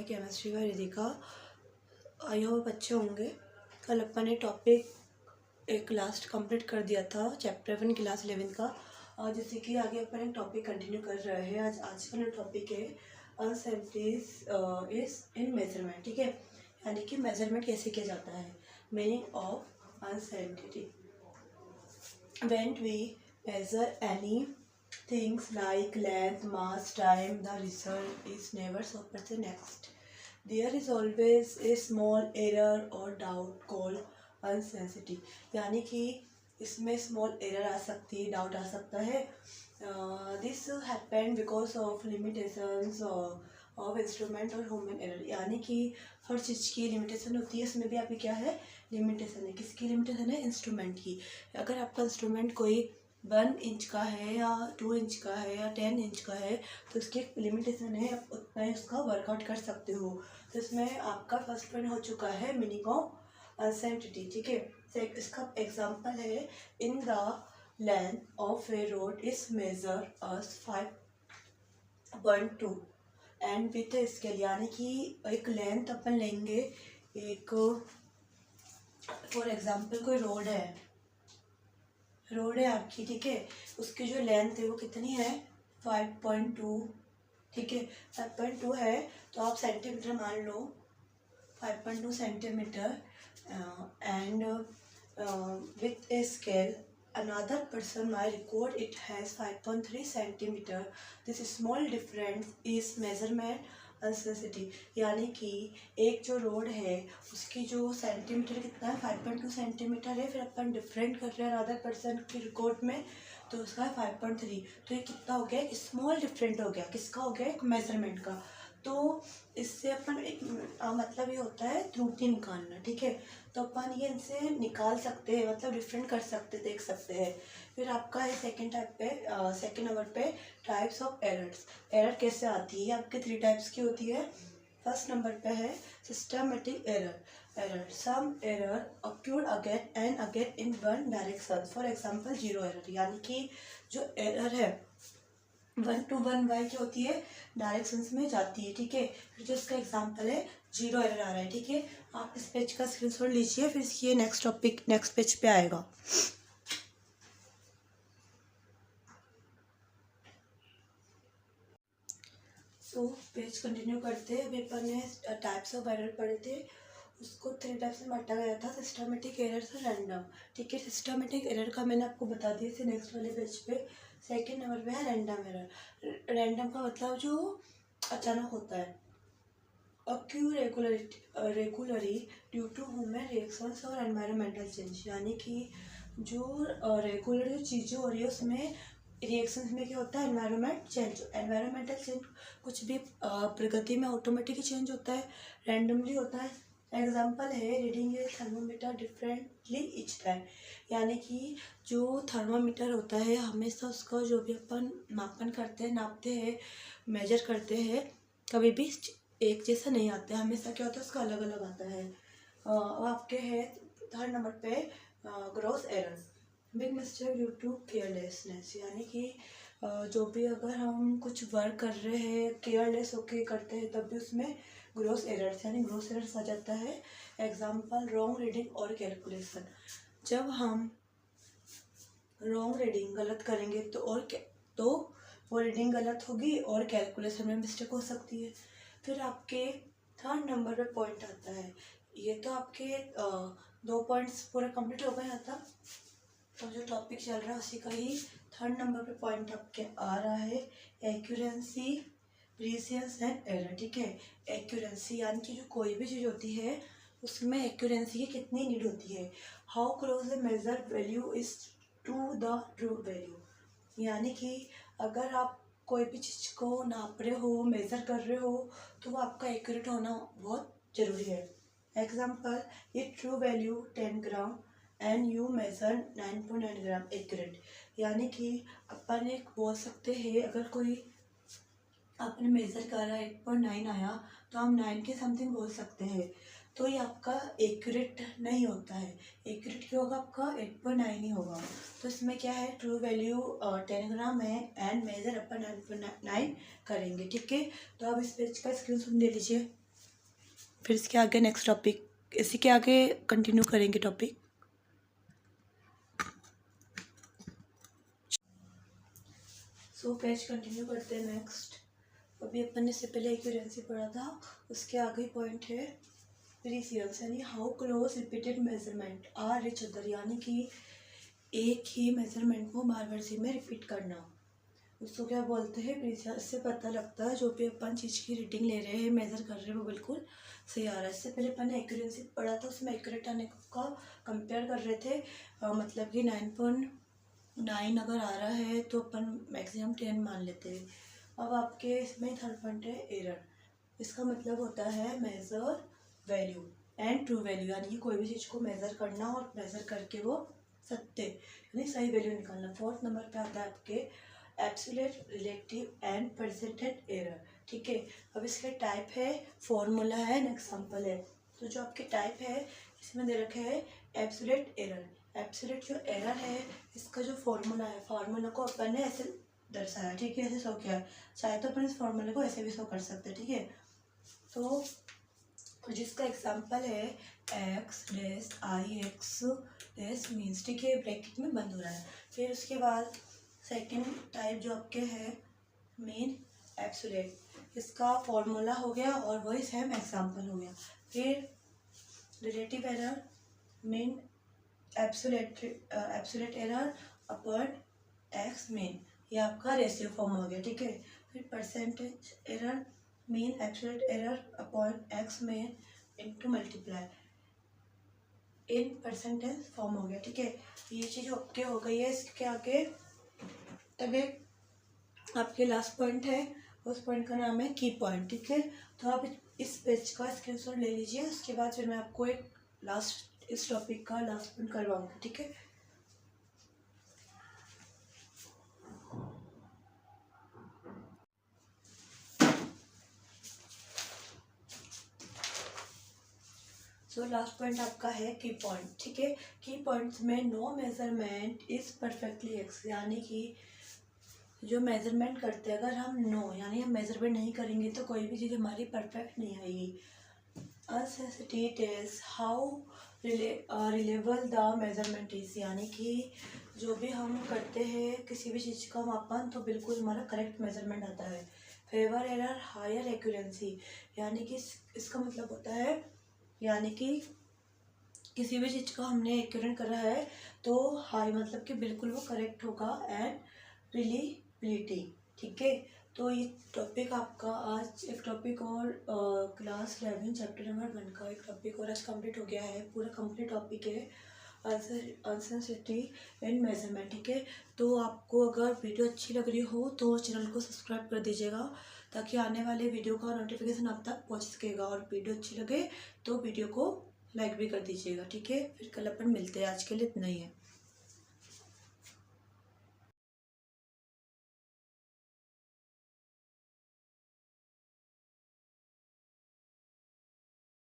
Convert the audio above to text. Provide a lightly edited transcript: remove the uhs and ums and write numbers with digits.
Bye chemistry by Ridhika. I hope अच्छे होंगे। कल अपन ने टॉपिक एक लास्ट कंप्लीट कर दिया था चैप्टर 1 क्लास 11 का, और जैसे कि आगे अपन एक टॉपिक कंटिन्यू कर रहे हैं। आज का टॉपिक है अनसर्टेनिटीज इज इन मेजरमेंट। ठीक है, यानी कि मेजरमेंट कैसे किया जाता है। Meaning of uncertainty, when we measure any things like length, mass, time, the result is never 100% next. There is always a small error or doubt called uncertainty. यानी कि इसमें small error आ सकती है, doubt आ सकता है। This happen because of limitations of instrument और human error। यानी कि हर चीज़ की लिमिटेशन होती है, इसमें भी आपकी क्या है, लिमिटेशन है। किसकी लिमिटेशन है? इंस्ट्रूमेंट की। अगर आपका इंस्ट्रूमेंट कोई 1 इंच का है या 2 इंच का है या 10 इंच का है तो उसकी एक लिमिटेशन है, आप उतना ही उसका वर्कआउट कर सकते हो। तो इसमें आपका फर्स्ट पॉइंट हो चुका है मीनिंग ऑफ अनसर्टेनिटी। ठीक है, इसका एग्जांपल है in the length of a road is measure as 5.2 and with a scale. यानी कि एक लेंथ अपन लेंगे, एक फॉर एग्जांपल कोई रोड है आपकी। ठीक है, उसकी जो लेंथ है वो कितनी है, 5.2। ठीक है, 5.2 है तो आप सेंटीमीटर मान लो, 5.2 centimetre. And with a scale another person my record it has 5.3 centimetre. This small difference is measurement uncertainty. यानी कि एक जो रोड है उसकी जो सेंटीमीटर कितना है, 5.2 सेंटीमीटर है। फिर अपन डिफरेंट कर रहे हैं अदर पर्सन की रिकॉर्ड में, तो उसका है 5.3। तो ये कितना हो गया, एक स्मॉल डिफरेंट हो गया। किसका हो गया? एक मेजरमेंट का। तो इससे अपन एक मतलब ये होता है त्रुटि निकालना। ठीक है, तो अपन ये इनसे निकाल सकते हैं, मतलब डिफरेंट कर सकते, देख सकते हैं। फिर आपका है सेकंड टाइप पे, सेकंड नंबर पे टाइप्स ऑफ एरर्स। एरर कैसे आती है? आपके 3 टाइप्स की होती है। फर्स्ट नंबर पे है systematic error. Some error occur again and again in one direction. For example zero error. यानी कि जो एरर है 1 to 1 वाई की होती है, डायरेक्शंस में जाती है। ठीक है, फिर जो इसका एग्जांपल है जीरो एरर आ रहा है। ठीक है, आप इस पेज का स्क्रीनशॉट लीजिए, फिर ये नेक्स्ट टॉपिक नेक्स्ट पेज पे आएगा। तो पेज कंटिन्यू करते हैं। अभी अपन ने टाइप्स ऑफ एरर पढ़े थे, उसको 3 टाइप्स में बांटा गया था, सिस्टमेटिक एरर से रैंडम। ठीक है, सिस्टमेटिक एरर का मैंने आपको बता दिया थे नेक्स्ट वाले पेज पे। सेकंड नंबर पे है रैंडम एरर। रैंडम का मतलब जो अचानक होता है, अक्यू रेगुलरी ड्यू टू ह्यूमन रिएक्शंस और एनवायरमेंटल चेंज। यानी कि जो रेगुलर जो चीज़ें हो रही है उसमें रिएक्शंस में क्या होता है, एनवायरमेंटल चेंज। कुछ भी प्रगति में ऑटोमेटिकली चेंज होता है, रैंडमली होता है। एग्जांपल है रीडिंग ए थर्मोमीटर डिफरेंटली ईच टाइम। यानी कि जो थर्मोमीटर होता है हमेशा उसका जो भी अपन मापन करते हैं, नापते हैं, मेजर करते हैं, कभी भी एक जैसा नहीं आता है, हमेशा क्या होता है उसका अलग अलग आता है। आपके है थर्ड नंबर पे gross error, big mistake due to carelessness. यानी कि जो भी अगर हम कुछ वर्क कर रहे हैं केयरलेस होके करते हैं तब भी उसमें ग्रॉस एरर्स यानी ग्रॉस एरर्स आ जाता है। एग्जांपल रॉन्ग रीडिंग और कैलकुलेशन। जब हम रॉन्ग रीडिंग गलत करेंगे तो वो रीडिंग गलत होगी और कैलकुलेशन में मिस्टेक हो सकती है। फिर आपके थर्ड नंबर पे पॉइंट आता है। ये तो आपके 2 पॉइंट्स पूरा कंप्लीट हो गए यहाँ तक। तो जो टॉपिक चल रहा है उसी का ही थर्ड नंबर पे पॉइंट आपके आ रहा है, एक्यूरेंसी, प्रीसियस एंड एरर। ठीक है, एक्यूरेंसी यानी कि जो कोई भी चीज़ होती है उसमें एक्यूरेंसी की कितनी नीड होती है। How close the measure value is to the true value. यानी कि अगर आप कोई भी चीज़ को नाप रहे हो, मेज़र कर रहे हो, तो वो आपका एक्यूरेट होना बहुत ज़रूरी है। एग्जांपल, ये true value 10 gram and you measure 9.9 gram accurate. यानी कि अपन एक बोल सकते हैं, अगर कोई आपने मेज़र करा 8.9 आया तो हम 9 के समथिंग बोल सकते हैं, तो ये आपका एक्यूरेट नहीं होता है। एक्यूरेट क्या होगा, आपका 8.9 ही होगा। तो इसमें क्या है, ट्रू वैल्यू 10 ग्राम है एंड मेजर अपन 9.9 करेंगे। ठीक है, तो अब इस पेज का स्क्रीनशॉट ले लीजिए। फिर इसके आगे नेक्स्ट टॉपिक, इसी के आगे कंटिन्यू करेंगे टॉपिक। सो पेज कंटिन्यू करते हैं नेक्स्ट। अभी अपन ने इससे पहले एक्यूरेंसी पढ़ा था, उसके आगे पॉइंट है प्रीसियस, यानी how close repeated measurement are each other, यानी कि एक ही मेजरमेंट को बार बार से में रिपीट करना, उसको क्या बोलते हैं प्रीसियस। इससे पता लगता है जो भी अपन चीज़ की रीडिंग ले रहे हैं, मेज़र कर रहे हैं, वो बिल्कुल सही आ रहा है। इससे पहले अपन ने एक्यूरेंसी पढ़ा था, उसमें एक्यूरेट आने का कंपेयर कर रहे थे, मतलब कि 9.9 अगर आ रहा है तो अपन मैक्सिमम 10 मान लेते हैं। अब आपके इसमें थर्ड पॉइंट है एरर। इसका मतलब होता है measure value and true value, यानी कि कोई भी चीज़ को मेज़र करना और मेज़र करके वो सत्य यानी सही वैल्यू निकालना। फोर्थ नंबर पे आता है आपके absolute, relative and percentage error. ठीक है, अब इसके टाइप है, फॉर्मूला है, एग्जाम्पल है। तो जो आपके टाइप है इसमें दे रखे है एब्सोल्यूट एरर। एब्सोल्यूट जो एरर है इसका जो फॉर्मूला है, फार्मूला को अपन ने ऐसे दर्शाया, ठीक है, ऐसे शो किया है। चाहे तो अपन इस फॉर्मूले को ऐसे भी शो कर सकते हैं, ठीक है। तो जिसका एग्जाम्पल है x dash I x dash means, ठीक है, ब्रैकेट में बंद हो रहा है। फिर उसके बाद सेकंड टाइप जो आपके है मीन एब्सोल्यूट, इसका फॉर्मूला हो गया और वही सेम एग्जाम्पल हो गया। फिर relative error mean absolute error upon x mean, ये आपका रेशियो फॉर्म हो गया, ठीक है। फिर percentage error mean absolute error upon x mean into multiply in percentage form हो गया, ठीक है। ये चीज़ ओके हो गई है। इसके आगे तब एक आपके लास्ट पॉइंट है, उस पॉइंट का नाम है की पॉइंट, ठीक है। तो आप इस पेज का स्क्रीनशॉट ले लीजिए, उसके बाद फिर मैं आपको एक लास्ट इस टॉपिक का लास्ट पॉइंट करवाऊंगी, ठीक है। सो लास्ट पॉइंट आपका है की पॉइंट, ठीक है। की पॉइंट्स में no measurement is perfectly exact, यानी कि जो मेजरमेंट करते हैं अगर हम नो यानी हम मेजरमेंट नहीं करेंगे तो कोई भी चीज़ हमारी परफेक्ट नहीं आएगी। Uncertainty is how reliable the measurement is, यानी कि जो भी हम करते हैं किसी भी चीज़ का मापन तो बिल्कुल हमारा करेक्ट मेजरमेंट आता है। फेवर एरर हायर एक्यूरेंसी, यानी कि इसका मतलब होता है यानी कि किसी भी चीज़ का हमने एक्यूरेट करा है तो हाई मतलब कि बिल्कुल वो करेक्ट होगा एंड रिलीबिलिटी, ठीक है। तो ये टॉपिक आपका आज एक टॉपिक और क्लास 11 चैप्टर नंबर 1 का एक टॉपिक और आज कंप्लीट हो गया है। पूरा कंप्लीट टॉपिक है अनसेसिटी एंड मेजरमेंट, ठीक है। तो आपको अगर वीडियो अच्छी लग रही हो तो चैनल को सब्सक्राइब कर दीजिएगा ताकि आने वाले वीडियो का नोटिफिकेशन आप तक पहुंच सकेगा, और वीडियो अच्छी लगे तो वीडियो को लाइक भी कर दीजिएगा, ठीक है। फिर कल अपन मिलते हैं, आज के लिए इतना ही है।